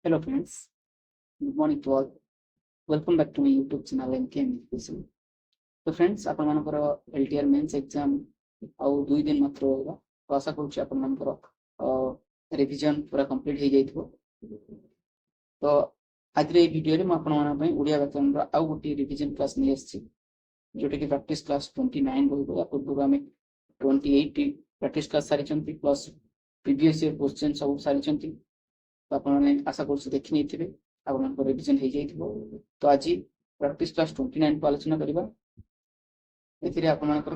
Hello friends, good morning to all. Welcome back to my YouTube channel MK Education. तो friends आपण मानकर LTR mains exam आउ 2 दिन मात्र होगा तो आशा करूँ आपण मानकर रिवीजन पूरा कंप्लीट हो जाइथिबो। तो आज रे वीडियो रे म आपण मानन पई ओडिया व्याकरण रो आउ गोटी रिवीजन क्लास नै आछि जोटा कि प्रैक्टिस क्लास 29 होइबो। या पूर्व आमे 28 प्रैक्टिस क्लास सारी चंती प्लस प्रीवियस ईयर क्वेश्चन सब सारी चंती। तो आपण माने आशा करूँ देखि नै थिबे आपण रिवीजन हो जाइथिबो। तो आज प्रैक्टिस क्लास 29 को आलोचना करिबा। एथिरे आपण मानकर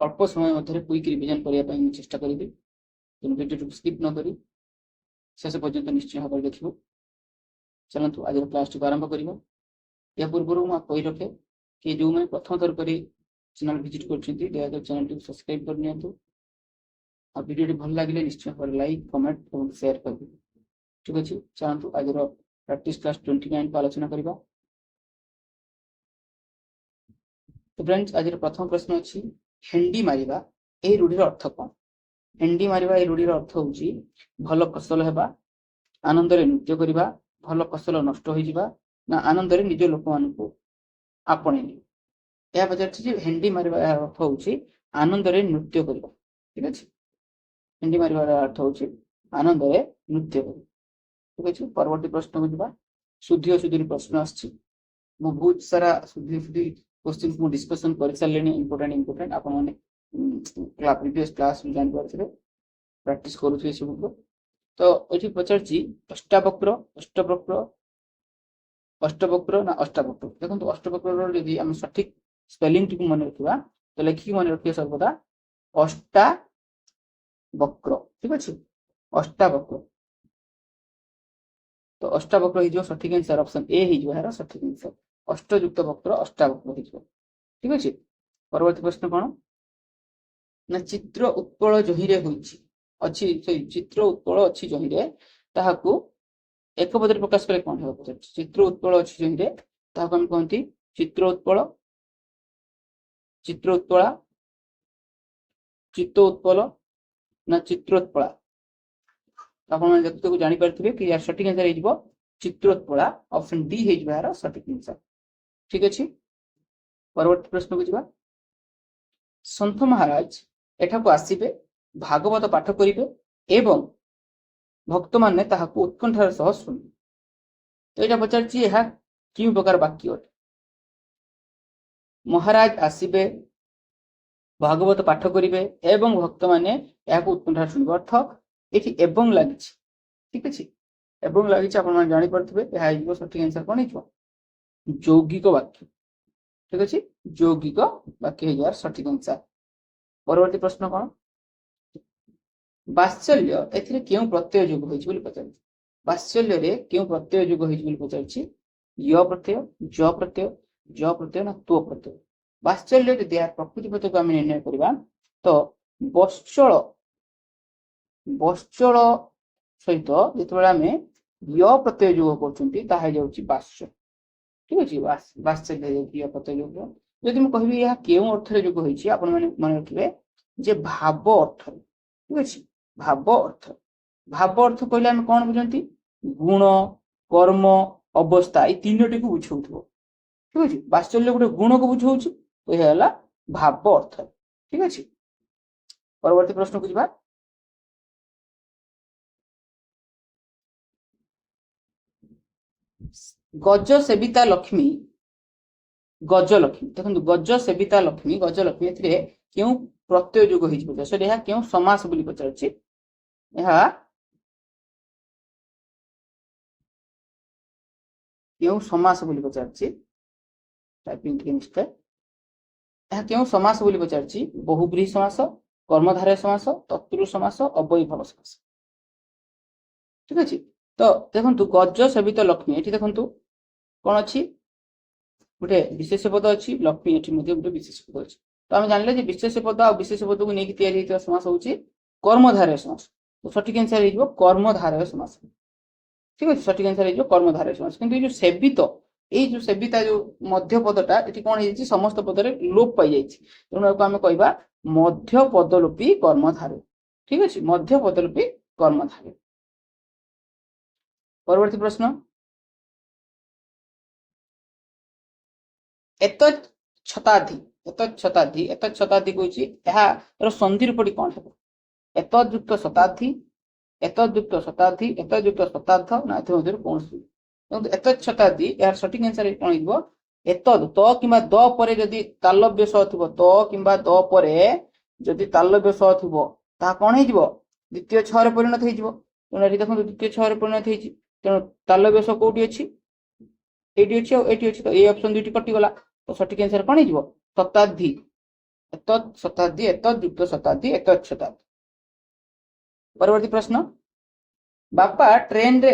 अल्प समय मध्य क्विक रिवीजन करिया पई मैं चेष्टा करिबी। तो वीडियो स्किप न करी शेष पर्यंत निश्चय भाव देखिबो। चलंतु आज क्लास को आरंभ करिबा। या पूर्व मैं कहि रखे कि जो मैं प्रथम थर करी चैनल विजिट करछिंती दया चैनल को सब्सक्राइब कर नियंतु। आ वीडियो भल लागिले निश्चय भाव लाइक कमेंट और शेयर करबी। ठीक अछि, चलंतु आज प्रैक्टिस क्लास 29 को आलोचना करिबा। तो फ्रेंड्स आज प्रथम प्रश्न अछि हेंडी मारिबा ए रूढ़ीर अर्थ कोन? हेंडी मारिबा ए रूढ़ीर अर्थ होउची भल फसल हेबा, आनंद रे नृत्य करिबा, भल फसल नष्ट होई जिबा ना आनंद रे निज लोक मानकु आपणेनी। या पचारछि जे हेंडी मारिबा अर्थ होउची आनंद रे नृत्य करिबा। ठीक अछि, हेंडी मारिबा अर्थ होउची आनंद रे नृत्य करिबा। ठीक अछि, परवर्ती प्रश्न को जिबा। शुद्धि अशुद्धि प्रश्न आछि मो बहुत सारा शुद्धि क्वेश्चन को डिस्कशन कर सारे इंपोर्टेंट आपण माने प्रीवियस क्लास में जान पारथिबे प्रैक्टिस करूथि सब को। तो एठी पचारछि अष्टवक्र ना अष्टवक्र। देखंतु अष्टवक्र रो यदि हम सठिक स्पेलिंग टिक मन रखिबा तो लेखि मन रखिए सर्वदा अष्टावक्र। ठीक अछि, अष्टावक्र। तो अष्टावक्र ही जो सठिक आंसर ऑप्शन ए ही जो है सठिक आंसर अष्टयुक्त वक्र अष्टावक्र ही जो। ठीक अछि, परवर्ती प्रश्न कोन ना चित्र उत्पल जहिरे होइछि अछि चित्र उत्पल अछि जहिरे ताहाकू एक पदरे प्रकाश करे कोन हेबो? चित्र उत्पल अछि जहिरे ताहाकू हम कहंती चित्र उत्पल, चित्र उत्पला, चित्त उत्पल ना चित्रोत्पला। आपण माने जति को जानि परथिबे कि यार सठिक आंसर हेजिबो चित्रोत्पला। ऑप्शन डी हेजिबो यार सठिक आंसर। ठीक अछि, परवर्ती प्रश्न को जिबा। संत महाराज एठा को आसीबे, भागवत पाठ करिबे एवं भक्त माने ताहाकू उत्कंठार सह सुनिबे। तो एटा पचारछि एहा कि प्रकार वाक्य अटे? महाराज आसीबे, भागवत पाठ करिबे एवं भक्त माने एहाकू उत्कंठार सुनिबे। अर्थ एठी एवं लागिछि। ठीक अछि, एवं लागिछि आपण माने जानि परथिबे एहा हिजो सठिक आंसर कोन हिजो यौगिक वाक्य। ठीक अछि, यौगिक वाक्य हिजो सठिक आंसर। परवर्ती प्रश्न कोन वात्सल्य एथिरे केउ प्रत्यय जोग होइछि बोली पचारछि। वात्सल्य रे केउ प्रत्यय जोग होइछि बोली पचारछि। य प्रत्यय, ज प्रत्यय, ज प्रत्यय ना तो प्रत्यय। वात्सल्य रे दिया प्रकृति प्रत्यय को हम निर्णय करबा तो वत्सल, वत्सल सहित जेतबेला में य प्रत्यय जोग करछंती ताहा जाउछि वात्स्य। ठीक अछि, वात्सल्य य प्रत्यय जोग। यदि मैं कहबी या केउ अर्थ रे जोग होइछि आपण माने मन रखिबे जे भाव अर्थ। ठीक अछि, भाव अर्थ। भाव अर्थ कहले हम कोन बुझंती गुण, कर्म, अवस्था ए तीनोटी को बुझौथबो। ठीक अछि, वात्सल्य गुटे गुण को बुझौछि तो हे हला भाव अर्थ। ठीक अछि, परवर्ती प्रश्न को जिबा। गज सेविता लक्ष्मी, गजलक्ष्मी। देखंतु गज सेविता लक्ष्मी, गजलक्ष्मी एथिरे केउ प्रत्यय जोग होइछि बुझा सो एहा केउ समास बोली पचारछि। एहा केउ समास बोली पचारछि। टाइपिंग के मिस्टेक। एहा केउ समास बोली पचारछि। बहुब्रीहि समास, कर्मधारय समास, तत्पुरुष समास, अव्ययीभाव समास। ठीक अछि, तो देखंतु गज सेविता लक्ष्मी एठी देखंतु कोन अछि गुटे विशेष पद अछि, लक्ष्मी एठी मध्ये गुटे विशेष पद अछि। तो हम जानले जे विशेष पद आ विशेष पद को नेकी तयारी हेतु समास होउछि कर्मधारय समास। तो सठिक आंसर हेजिबो कर्मधारय समास। ठीक अछि, सठिक आंसर हेजिबो कर्मधारय समास। किंतु जो सेवित ए जो सेविता जो मध्य पदटा एठी कोन हेछि समस्त पदरे लोप पाइ जाइछि। तेनु आको हम कहबा मध्य पदलोपी कर्मधारय। ठीक अछि, मध्य पदलोपी कर्मधारय। परवर्ती प्रश्न एत छताधि कहूँ संधि रूपटी कौन है एतयुक्त शताब्दी एतयुक्त शताब्दी एतयुक्त शताब्द ना कौन एत शताब्दी यार सठिक आंसर कौन हो एतद त किंबा द परे जदि तालव्य स थिबो त किंबा द परे जदि तालव्य स थिबो ता कौन हो द्वितीय छ रे परिणत हो देखो द्वितीय छ रे परिणत होती तेणु तालव्य स कौटी अच्छी एटी अच्छी एटी अच्छी तो ये ऑप्शन दुईटी कटिगला तो सठिक आंसर कौन हो शताब्दी एतद शताब्दी एतद शताब्दी एतद शताब्दी परवर्ती प्रश्न बापा ट्रेन रे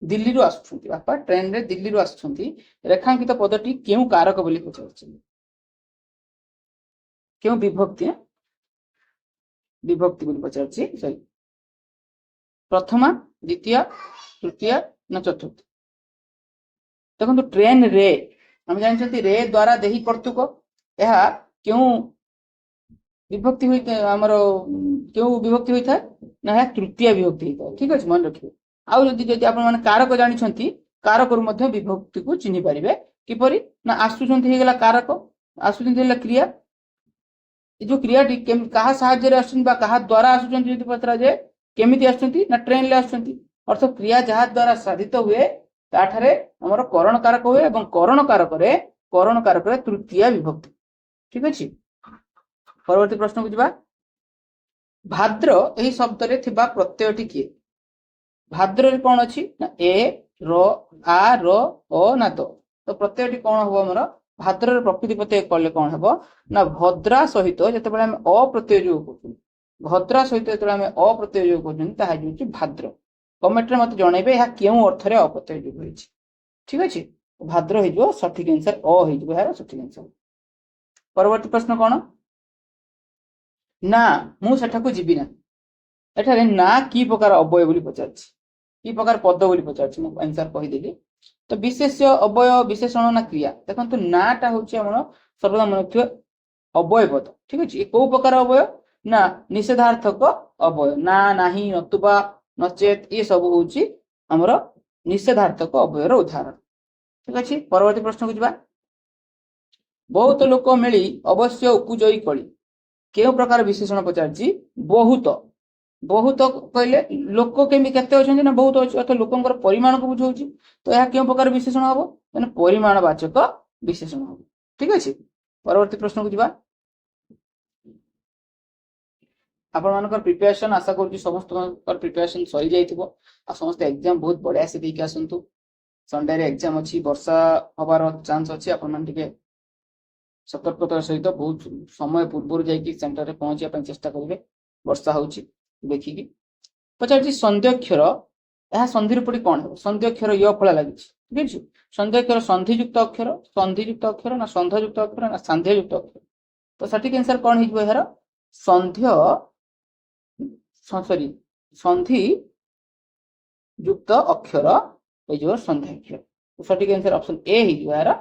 दिल्ली रु आसुछंती बापा ट्रेन रे दिल्ली रु आसुछंती रेखांकित पदटी केउ कारक बोली पचारछंती केउ विभक्ति विभक्ति बोली पचारछि सही प्रथमा द्वितीय तृतीय न चतुर्थ देखो ट्रेन रे हम जानछंती रे द्वारा देही कर्तुक यह केउ विभक्ति हुई आमर क्यों विभक्ति होता है ना तृतीय विभक्ति होता है ठीक अच्छे मन रखिए आउ जदि आप कारक जानी कारक विभक्ति को चिन्ह पारे किपरि ना आसुचंती हेगला कारक आसुचंती हेला क्रिया जो क्रियाटी कहा साहाय्य आसुचंती बा कहा द्वारा आसुचंती जदि पचरा जाए केमिति आसुचंती ना ट्रेन ले आसुचंती अर्थात क्रिया जहा द्वारा साधित हुए ताठारे हमर करण कारक हुए एवं करण कारक रे तृतीय विभक्ति ठीक अछि परवर्ती प्रश्न को जीवा भाद्र यही शब्द रे थिबा प्रत्ययटी किए भाद्र रे कौन अछि ना ए रो आ रो ओ ना तो प्रत्ययटी कौन हबो हमर भाद्र रे प्रकृति प्रत्यय करले कौन हबो ना भद्रा सहित जते बेले हम अ प्रत्यय जोग करछु भद्रा सहित जते हम अ प्रत्यय जोग करछु ताहा होछि भाद्र कमेंट रे मते जणाइबे या केउ अर्थ रे अ प्रत्यय जोग होइछि ठीक अछि भाद्र हेजो सठिक आंसर अ हेजो यार सठिक आंसर परवर्ती प्रश्न कौन ना मु सेठाकू जीवी ना एठारे ना की प्रकार अवय बोली पचारछि की प्रकार पद बोली पचारछि मु आंसर कहि देली तो विशेष्य अवय विशेषण ना क्रिया देखंतु नाटा होछि हमर सर्वदा मनथ्य अवय पद ठीक अछि ए को प्रकार अवय ना निषेधार्थक अवय ना नाही नतुबा नचेत ये सब होछि हमर निषेधार्थक अवयर उदाहरण ठीक अछि परवर्ती प्रश्न को जिबा बहुत लोक मिली अवश्य उपजयी कली केउ प्रकार विशेषण पचारछि बहुत बहुत कहले लोक केमि केते अछंती ना बहुत अछि अथ लोकंकर परिमाण को बुझौछि तो यह केउ प्रकार विशेषण हबो माने परिमाणवाचक विशेषण हबो ठीक अछि परवर्ती प्रश्न को जिबा आपण मानकर प्रिपरेशन आशा करूछि समस्त प्रिपरेशन सही जाइथिबो आ समस्त एग्जाम बहुत बढ़िया से देके आसंतु संडे रे एग्जाम अछि वर्षा हबार चांस अछि आपण मान टिके सतर्कतार सहित बहुत समय पूर्व जाइए सेंटर में पहुंचा चेष्टा करेंगे वर्षा होची देखिकी पचार संध्यक्षर यह संधि रूपटी कौन है संध्यक्षर य फला लगी ठीक है संध्यक्षर संधियुक्त अक्षर ना संधयुक्त अक्षर ना सांध्ययुक्त अक्षर तो सठिक आंसर कौन हो यार संध्य सॉरी संधि युक्त अक्षर हो संध्याक्षर तो सठिक आंसर ऑप्शन ए हो यार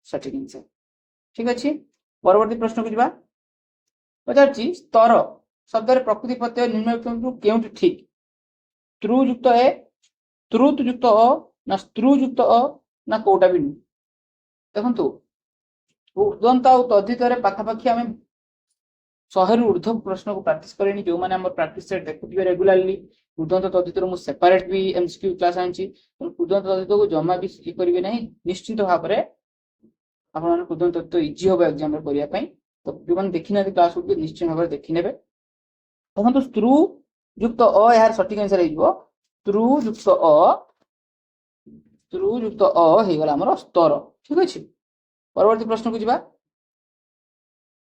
सठिक आंसर ठीक अच्छे परवर्ती प्रश्न को जीवा पचार स्तर शब्द प्रकृति प्रत्यय निम्न केउटी ठीक त्रुयुक्त ए त्रुत युक्त अ ना स्त्रुयुक्त अ ना कोटा भी देखंतु उर्दंत और तद्धित रे पाखापाखि आम 100 रु ऊर्ध्व प्रश्न को प्रैक्टिस करेनी जो माने हमर प्रैक्टिस सेट देखुथिबे रेगुलरली उर्दंत तद्धित मु सेपरेट भी एमसीक्यू क्लास आनछि उर्दंत तद्धित को जमा भी इ करिवे नहीं निश्चित भाव रे आपण उर्दंत तद्धित इजी होबे एग्जाम रे करिया पई तो जो माने देखिना क्लास को निश्चित भाव रे देखि नेबे देखंतु स्त्रु युक्त अ यार सठिक आंसर हेइबो स्त्रु युक्त अ हे गला हमर स्तर ठीक अछि परवर्ती प्रश्न को जिबा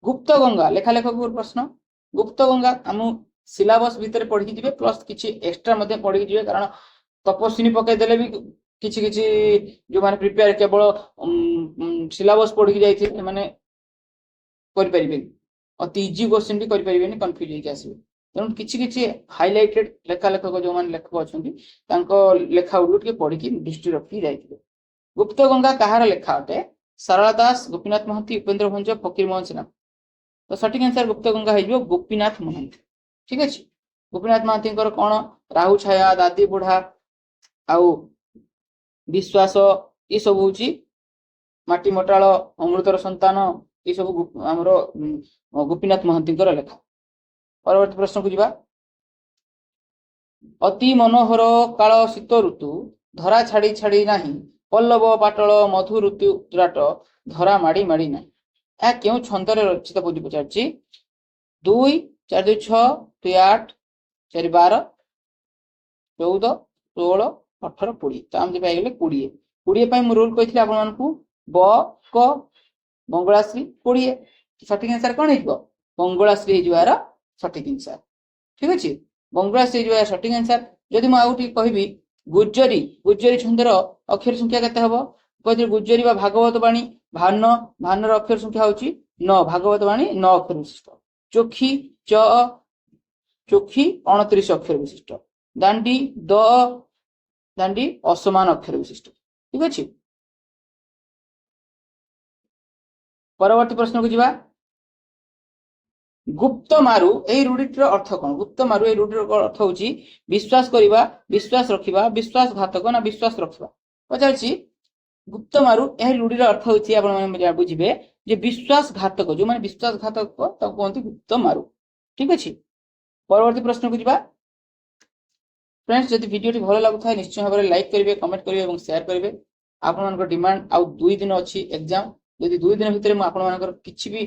गुप्त गंगा लेखा लेखक प्रश्न गुप्त गंगा हम सिलेबस भीतर पढ़ी जिवे प्लस किछि एक्स्ट्रा मध्ये पढ़ी जिवे कारण तपस्विनी पके देले भी किछि किछि जो माने प्रिपेयर केवल सिलेबस पढ़ी जाइथिले माने कर परिबे अति इजी क्वेश्चन भी कर परिबे नि कंफ्यूज हे के आसीबे तेणु किछि किछि हाइलाइटेड लेखा लेखक जो मान लेखक अछंती तांको लेखा उलट के पढ़ी की दृष्टि रखी जाइथिले गुप्त गंगा कहार लेखा अटे सरला दास गोपीनाथ महंती उपेंद्र भंज फकीर मोहन सिन्हा तो सठिक आंसर गुप्त गंगा हेजो गोपीनाथ महंती ठीक अछि गोपीनाथ महंती कौन राहु छाया दादी बुढ़ा आउ विश्वास ये सब हूँ माटी मटाल अमृतर संतान ये सब आमर गोपीनाथ महांती लेखा। परवर्ती प्रश्न को जीवा। अति मनोहर काल शीत ऋतु धरा छाड़ी छाड़ी नाही पल्लव पाटल मधु ऋतु राट धरा माड़ी माड़ी नाही। यह क्यों छंदरे रचित बोली पचार 2 4 2 6 2 8 4 12 14 16 18 20 तो आम पाइगले 20 20 मु रूल कही आपको ब क मंगलाश्री 20 सठिक आंसर कौन हो मंगलाश्री यार सठिक आंसर। ठीक अच्छे मंगलाश्री यार सठिक आंसर। जदि मुझे कहबी गुज्जरी गुज्जरी छंदर अक्षर संख्या केते हबो कहते गुज्जरी बा भागवत बाणी भान भानर अक्षर संख्या होची 9 भागवत बाणी 9 अक्षर विशिष्ट। चोखी च चोखी 29 अक्षर विशिष्ट। दांडी द दांडी असमान अक्षर विशिष्ट। ठीक अच्छे परवर्ती प्रश्न को जीवा। गुप्त मारु ए रूढ़ीर अर्थ कौन गुप्त मारु ए रूढ़ीर अर्थ होची विश्वास करिबा विश्वास रखिबा विश्वासघातक ना विश्वास रखिबा पचारछि। गुप्त मारु ए रूढ़ीर अर्थ होची आपण माने बुझिबे जे विश्वासघातक जो माने विश्वासघातक ताको कहंती गुप्त मारु। ठीक अछि परवर्ती प्रश्न को जीवा। फ्रेंड्स जदि वीडियोटी भलो लागुथाय निश्चय भाव लाइक करेंगे कमेंट करेंगे और शेयर करेंगे। आपण डिमांड आउ 2 दिन अच्छी एग्जाम यदि 2 दिन भितर मुझे किसी भी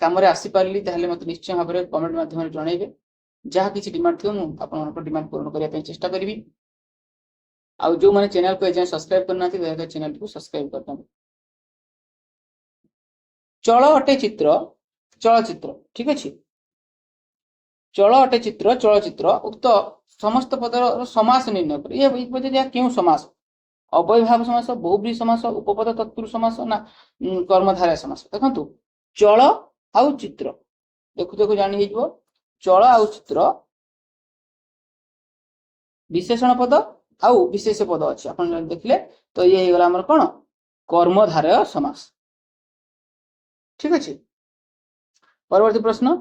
कम आसी पारि ताहले मत निश्चय भाव में कमेंट माध्यम जनइबे जहाँ किसी डिमांड थी मुझे डिमांड पूर्ण करने चेष्टा करी। आउ जो मैंने चैनल को एजाए सब्सक्राइब करना दया चैनल को सब्सक्राइब करना। चल अटे चित्र चलचित्र। ठीक अच्छे चल अटे चित्र चलचित्र उक्त समस्त पदर समास निर्णय कर ये क्यों समास अव्ययभाव समास बहुब्री समास उपपद तत्पुरुष समास ना कर्मधारय समास। देखो चल आउ चित्र देखु देखु जानी हो चल आउ चित्र विशेषण पद आउ विशेष पद अच्छे आप देखले तो ये गला आमर कौन कर्मधारय समास। ठीक अच्छे परवर्ती प्रश्न।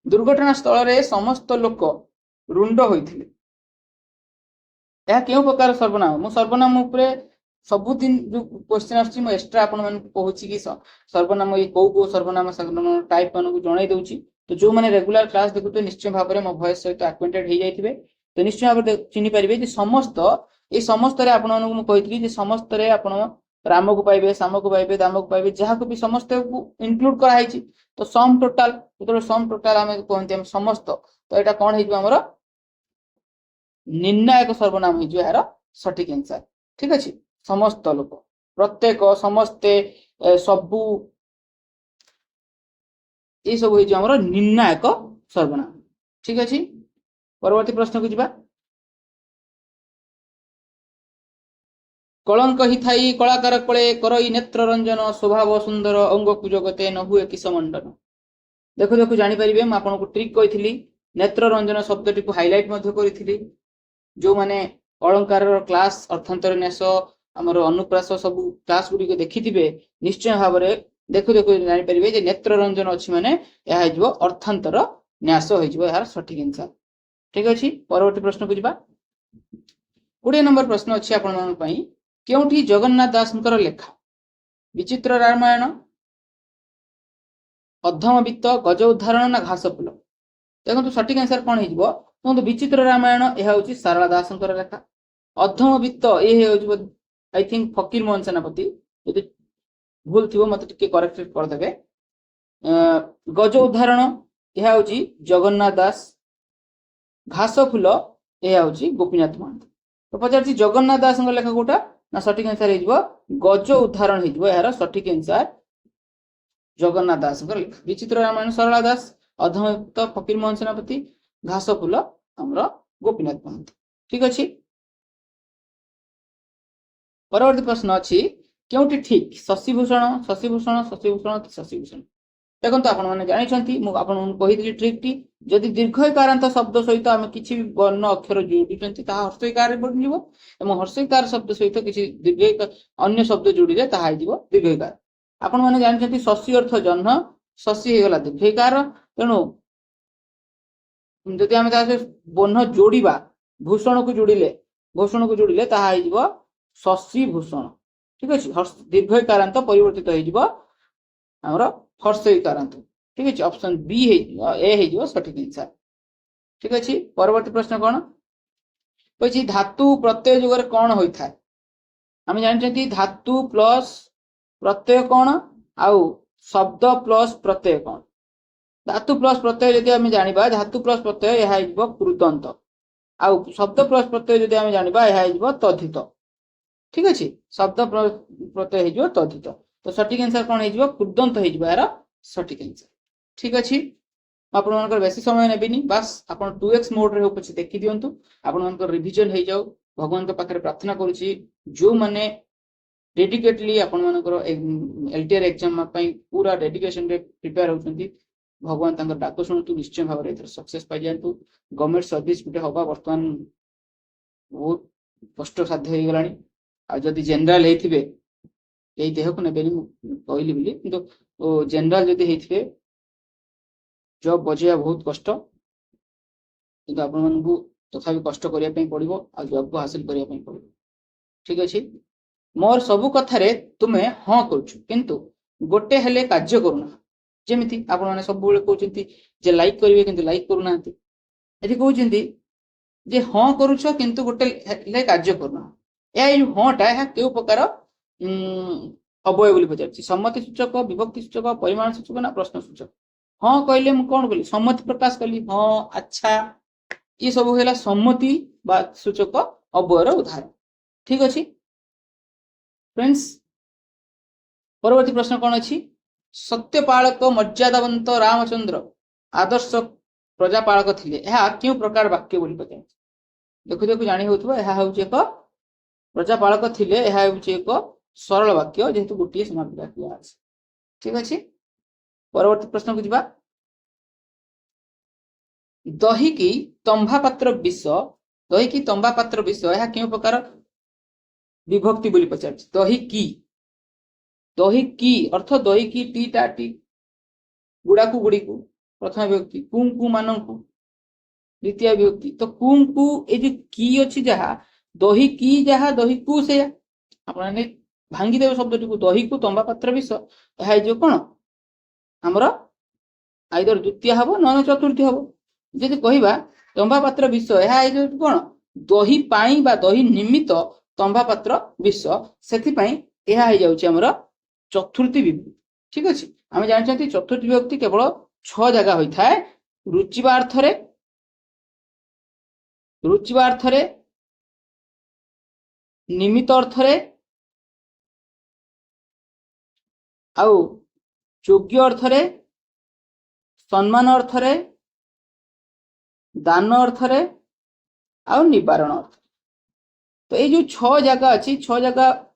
दुर्घटना स्थल रे समस्त लोक रुंड होइथिले यह क्यों प्रकार सर्वनाम मु सर्वनाम उपरे सबुदिन जो क्वेश्चन आछि मु एक्स्ट्रा आपण मन कहूँ कि सर्वनाम ये कौ सर्वनाम सर्वनाम टाइप मान को जणाई दूची। तो जो मैंने रेगुलर क्लास देखुते निश्चय भाव में मो वॉइस सहित एक्वेंटेड हो जाइथिबे तो निश्चय भाव चिन्हि पारिबे जे समस्त ये समस्त रे आपण मन को कहितली जे समस्त रे आपण राम को पाइबे श्याम को पाइबे दाम को पाइबे जहाँ को भी समस्त को इंक्लूड कराई तो सम टोटाल जो सम टोटाल आम कहते हैं समस्त तो यहाँ कौन होमर निर्णायक सर्वनाम हो यार सठिक आंसर। ठीक अच्छे समस्त लोक प्रत्येक समस्ते सबू ये सब हो निर्णायक सर्वनाम। ठीक अच्छे परवर्ती प्रश्न को जीवा। कलंक ही थाई कलाकार कले करई नेत्र रंजन स्वभाव सुंदर अंग को जगते न हुए किस मंडन। देखो देखो जानीपर मुझे आपको ट्रिक कही नेत्र रंजन शब्द को हाइलाइट करी जो माने अलंकार क्लास अर्थांतर न्यास आमर अनुप्रास सब क्लास गुड़ी देखी निश्चय भाव में देखु देखु जानीपर नेत्र रंजन अच्छी माने यह अर्थांतर न्यास हो सठिक आंसर। ठीक अच्छे परवर्ती प्रश्न को जीवा। 20 नंबर प्रश्न अच्छी आपण क्योंठी जगन्नाथ दास लेखा विचित्र रामायण अधम वित्त गज उदाहरण ना घास फूल। देखो सठिक आंसर कौन हो विचित्र रामायण यह हूँ सारला दास लेखा। अधम वित्त ये आई थिंक फकीर मोहन सेनापति यदि भूल थी मत करेक्ट करदे। गज उदाहरण यह हूँ जगन्नाथ दास। घास फूल यह हूँ गोपीनाथ महांती। तो पचार जगन्नाथ दास लेखा कोटा ना सठिक आंसर हो गज उदाहरण हो यार सठिक आंसर जगन्नाथ दास लेखा। विचित्र रामायण सरला दास अधमयुक्त फकीर मोहन सेनापति घास फूल आमर गोपीनाथ महांती। ठीक अच्छे परवर्ती प्रश्न अच्छी क्योंटी ठीक शशिभूषण शशिभूषण शशिभूषण शशिभूषण। देखो आपने जानते मुझे ट्रिक जदि दीर्घकारांत शब्द सहित आम किसी भी वर्ण अक्षर जोड़ी हर्षईकार बन हर्षईकार शब्द सहित किसी दीर्घ अन्य शब्द जोड़े ताहा दीर्घकार। आपण मैंने जानते शशि अर्थ जह्न शशि होगा दीर्घकार तेणु जदि आम बर्ण जोड़ा भूषण को जोड़िले भूषण को जोड़िले ताहा हो शशि भूषण ठीक अच्छे दीर्घकारांत परिवर्तित होमर हर्षईकारांत ठीक अच्छे ऑप्शन बी ए हो सठिक आंसर ठीक अच्छे परवर्ती प्रश्न कौन कही धातु प्रत्यय जुगे कौन होता है आम जानते धातु प्लस प्रत्यय कौन आउ शब्द प्लस प्रत्यय कौन धातु प्लस प्रत्यय जदि आम जाना धातु प्लस प्रत्यय यह कृदंत आउ शब्द प्लस प्रत्यय जदि आम जाना यह तद्धित ठीक अच्छे शब्द प्रत्यय हो तद्धित तो सठिक आंसर कौन हो कृदंत हो सठिक आंसर ठीक अच्छे आप बेसी समय नेबिनी बास आप 2x मोड रे पछे देखि दियंतु आपण रिविजन हो जाऊ भगवान के पाखे प्रार्थना करुच्ची जो माने डेडिकेटली आपण एलटीआर एग्जाम पूरा डेडिकेशन रे प्रिपेयर होचंती भगवान तंकर डाक शुणु निश्चय भाव में सक्सेस पाई जातु गवर्नमेंट सर्विस गोटे हवा बर्तमान बहुत कष्ट साध्य हो गलानी आ जदि जनरल होइथिबे एई देह को नेबेनी कहली बोली किंतु जनरल जदि होइथिबे जॉब बजेया बहुत कष्ट किंतु आपण मानकु तथापि कष्ट करिया पई पड़िबो आ जॉब को हासिल करिया पई पड़िबो ठीक अछि मोर सबु कथारे तुमे हां करछु किंतु गोटे हेले कार्य करूना जेमिति आपण माने सब बेले कहउचंती जे लाइक करिवे किंतु लाइक करूना हंती एथि कहउचंती जे हां करूछो किंतु गोटे हेले कार्य करूना ए हांटा है केउ प्रकार अवयव बोली पचारछि सम्मति सूचक विभक्ति सूचक परिमाण सूचक ना प्रश्न सूचक हाँ कहले मु कौन कली सम्मति प्रकाश कली हाँ अच्छा ये सब है सम्मति बा सूचक अवयर उदाहरण ठीक अच्छे फ्रेंड्स परवर्ती प्रश्न कौन अच्छी सत्यपालक मर्यादावंत रामचंद्र आदर्श प्रजापालक थिले यह क्यों प्रकार वाक्य बोली पचार देखु देखु जानी होथबो यह होउची एक प्रजापालक थिले यह होउची एक सरल वाक्य जेहेतु गोटे समाप्ति वाक्य अछि ठीक अच्छे परवर्ती प्रश्न को जीवा दही की तंबा पात्र विष दही की तंबा पात्र विष यह क्यों प्रकार विभक्ति बोली पचार दही की अर्थ दही की टी टाटी गुड़ा को गुड़ी को प्रथम विभक्ति कुम कु मान को द्वितीय विभक्ति तो कुम कु ए जो की अच्छी जहा दही की जहा दही कु से आपने भांगी देव शब्द को दही को तंबा पात्र विष यह जो कौन आमर आइदर द्वितीय हम न चतुर्थी हम जदि कहवा तंबा पात्र विष यह कौन दही पाई बा दही निमित्त तंबा पात्र विष से यह चतुर्थी विभक्ति ठीक अच्छे आम जानते चतुर्थी विभक्ति केवल 6 जगह होता है रुचिबा अर्थरे निमित्त अर्थरे आउ योग्य अर्थरे सम्मान अर्थरे दान अर्थरे आउ निवारण अर्थ तो ये जो 6 जगह अच्छी 6 जगह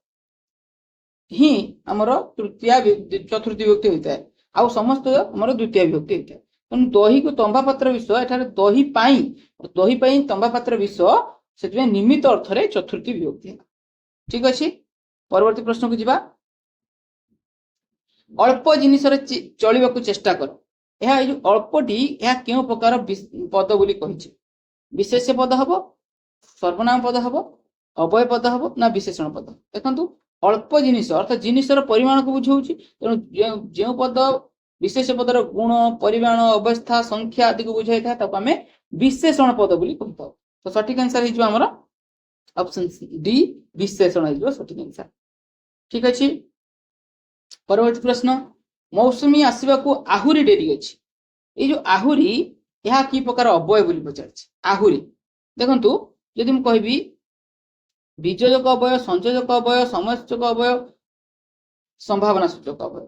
ही आमर तृतीय चतुर्थी विभक्ति होता है आउ समस्त आमर द्वितीय विभक्ति होता है तेणु दही को तंबा पात्र विष एठारे दही पाई तंबा पात्र विष से निमित्त अर्थरे चतुर्थी विभक्ति है ठीक अच्छे परवर्ती प्रश्न को जीवा अल्प जिनिस चलवाक चेष्टा कर यह जो अल्पटी यह क्यों प्रकार पद बोली कही विशेष पद हम सर्वनाम पद हम अवय पद हम ना विशेषण पद देखु अल्प जिनिस अर्थात जिनिसर परिमाण को बुझाऊँगी तेणु जो पद विशेष पदर गुण परिमाण अवस्था संख्या आदि को बुझाई था आम विशेषण पद बोली कही था तो सठिक आंसर हो ऑप्शन डी विशेषण हो सठिक आंसर ठीक अच्छे परवर्ती प्रश्न मौसुमी आसवा को आहुरी डेरी अच्छी ये जो आहुरी यह कि प्रकार अवय बोली पचार आहुरी देखु जदि मु कहबी बीजोजक अवय संयोजक अवय समयोजक अवय संभावना सूचक अवय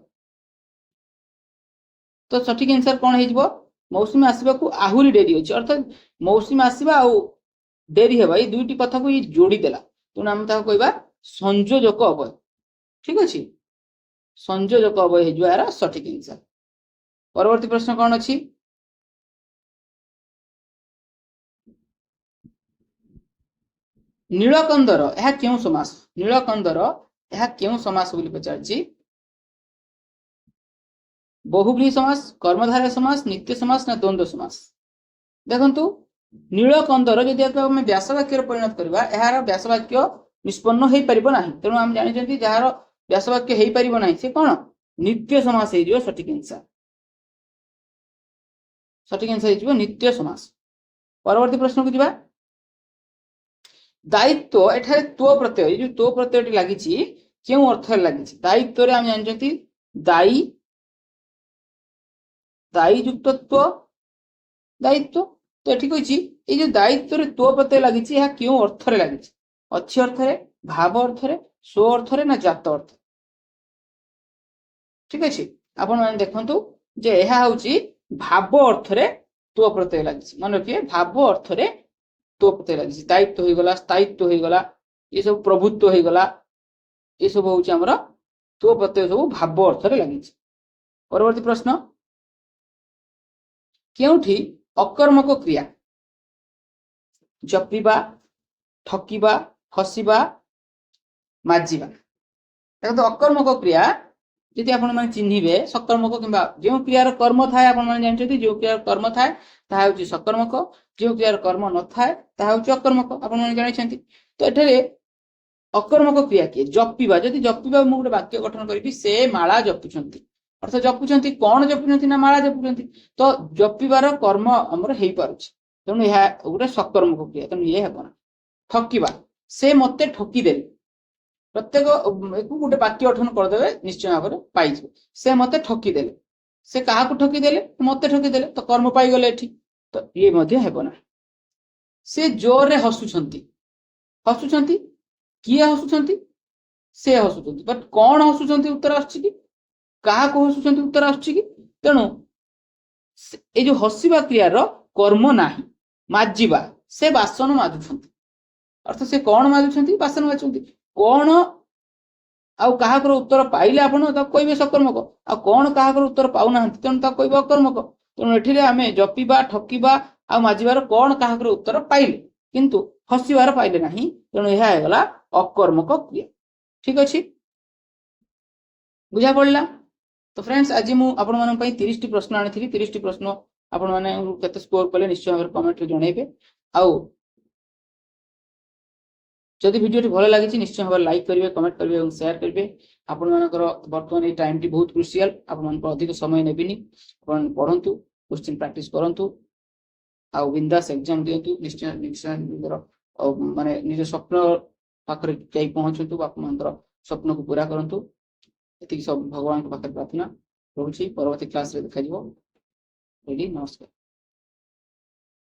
तो सठिक आंसर कौन हो मौसुमी आसवा को आहुरी डेरी अच्छी अर्थात मौसुमी आसवा आ डेरी है दुईटी कथा को ये जोड़ी देला तेणु आम कहवा संयोजक अवय ठीक अच्छे संयोजक अवय हो सठिक आंसर परवर्ती प्रश्न कौन अच्छी नीलकंदर यह क्यों समास नीलकंदर यह क्यों समास बोली पचार बहुब्रीहि समास कर्मधारय समास नित्य समास ना द्वंद्व समास देखंतु नीलकंदर जदि आम व्यासवाक्य परिणत करवा यार व्यासवाक्य निष्पन्न हो पार ना तेणु आम जानी जार व्यासवाक्य हो पार ना सी कौन नित्य समास हो सठिक आंसर सठिक आंसर हो नित्य समास। परवर्ती प्रश्न को जीवा दायित्व एठारे तो प्रत्यय जो तो प्रत्यय लगी क्यों अर्थ लगी दायित्व आम जानते दायी दायी युक्तत्व दायित्व तो ये कही ये जो दायित्व तो प्रत्यय लगी क्यों अर्थ लगी अच्छी अर्थ भाव अर्थ स्व अर्थ ना जात अर्थ ठीक अच्छे आपण मैंने देखु जे यह हूँ भाव अर्थ तो प्रत्यय लगी मन रखिए भाव अर्थ तो प्रत्यय लगी दायित्व हो गला स्थायित्व हो गला ये सब प्रभुत्व हो गला ये सब हूँ आमर तो प्रत्यय सब भाव अर्थ लगी। परवर्ती प्रश्न केउठी अकर्मक क्रिया जपिबा ठकिबा हसिबा माजिबा देखो अकर्मक क्रिया यदि आपण माने चिन्हिबे सकर्मक किंबा जो क्रियार कर्म थाए आपण माने जानछथि जो क्रियार कर्म थाए ताहा होची सकर्मक जो क्रियार कर्म न थाए ताहा होची अकर्मक आपण माने जानिछथि। तो एठारे अकर्मक क्रिया के जपिबा यदि जपिबा मु गोटे वाक्य गठन करिबी से माला जपुछंती अर्थ जपुछंती कोन जपुछंती ना माला जपुछंती तो जपिबार कर्म हमर हेई पारुछि तेणु यह गोटे सकर्मक क्रिया तेणु ये हेबना। ठकिबा से मते ठकी देले प्रत्येक गोटे वाक्य गठन करदे निश्चय भाव में पाई से मते ठकी देले से क्या ठकी देले मते ठकी देले तो कर्म पाई गले एठी तो ये मध्य हेबना। से जोर रे हसुछंती हसुछंती किए हसुछंती से हसुछंती बट कौन हसुछंती उत्तर आछी कि कहा को हसुछंती उत्तर आछी कि तेणु ए जो हसिबा क्रियार कर्म नाही माजिबा से बासन माजुछंती अर्थ से कौन माजुछंती बासन माजुछंती कौन आउ कहाकर उत्तर पाइले आपण कहे सकर्मक आ कौन कहाकर उत्तर पाऊना तेणु कह अकर्मक तेणु एठिरे आमे जपिबा ठकिबा आ माजिबार कौन कहाकर उत्तर पाइले किंतु हसिबार पाइले नाही तेणु यह हेगला अकर्मक क्रिया ठीक अच्छे बुझा पड़ला। तो फ्रेंड्स आज मु आपण मानन पई 30 टी प्रश्न आनी 30 टी प्रश्न आपण माने केते स्कोर कले निश्चय भाव कमेंट रे जणाइबे आउ जदि वीडियो भल लगी निश्चय भाव लाइक करेंगे कमेंट करेंगे और शेयर करेंगे आपण मानकर बर्तमान ये टाइम टी बहुत क्रुशियल आपण अधिक समय नेबिनी आपण पढ़ंतु क्वेश्चन प्रैक्टिस करंतु आउ बिंदास एग्जाम दियंतु निश्चय निश्चय माने निज स्वप्न पाखरे जाई पहुंचंतु आपण स्वप्न को पूरा करंतु एतिक सब भगवान के पाखरे प्रार्थना रहउछि। परवर्ती क्लास रे देखा जिवो रेडी नमस्कार।